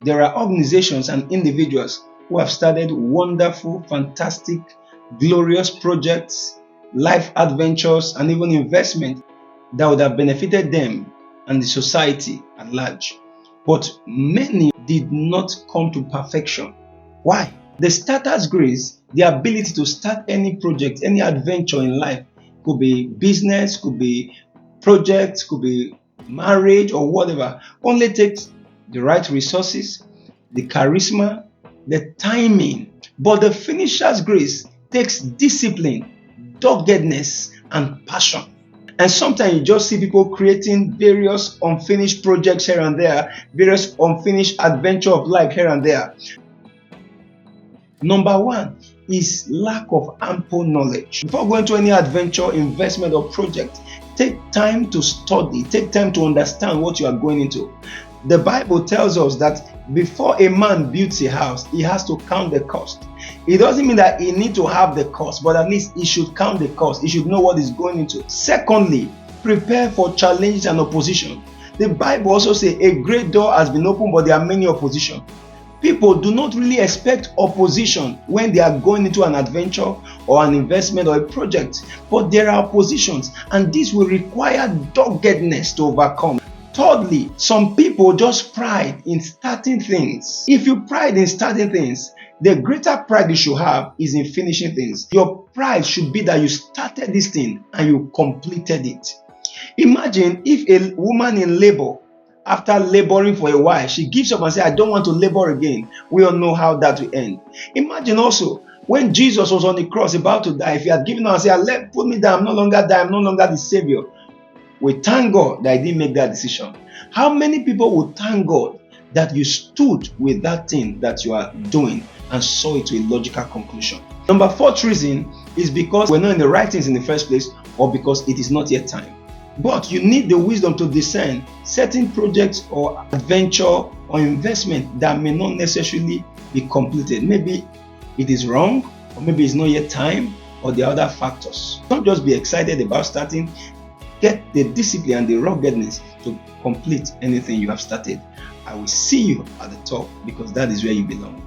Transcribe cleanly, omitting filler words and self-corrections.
There are organizations and individuals who have started wonderful, fantastic, glorious projects, life adventures, and even investment that would have benefited them and the society at large. But many did not come to perfection. Why? The starter's grace, the ability to start any project, any adventure in life, could be business, could be project, could be marriage or whatever, only takes the right resources, the charisma, the timing. But the finisher's grace takes discipline, doggedness, and passion. And sometimes you just see people creating various unfinished projects here and there, various unfinished adventure of life here and there. Number one is lack of ample knowledge. Before going to any adventure, investment, or project, take time to study, take time to understand what you are going into. The Bible tells us that before a man builds a house, he has to count the cost. It doesn't mean that he needs to have the cost, but at least he should count the cost. He should know what he's going into. Secondly, prepare for challenges and opposition. The Bible also says a great door has been opened, but there are many opposition. People do not really expect opposition when they are going into an adventure or an investment or a project, but there are oppositions, and this will require doggedness to overcome. Thirdly, some people just pride in starting things. If you pride in starting things, the greater pride you should have is in finishing things. Your pride should be that you started this thing and you completed it. Imagine if a woman in labor, after laboring for a while, she gives up and says, I don't want to labor again. We all know how that will end. Imagine also when Jesus was on the cross about to die, if he had given up and said, put me down, I'm no longer die, I'm no longer the Savior. We thank God that he didn't make that decision. How many people would thank God that you stood with that thing that you are doing and saw it to a logical conclusion? Number fourth reason is because we're not in the right things in the first place, or because it is not yet time. But you need the wisdom to discern certain projects or adventure or investment that may not necessarily be completed. Maybe it is wrong, or maybe it's not yet time, or the other factors. Don't just be excited about starting. Get the discipline and the ruggedness to complete anything you have started. I will see you at the top, because that is where you belong.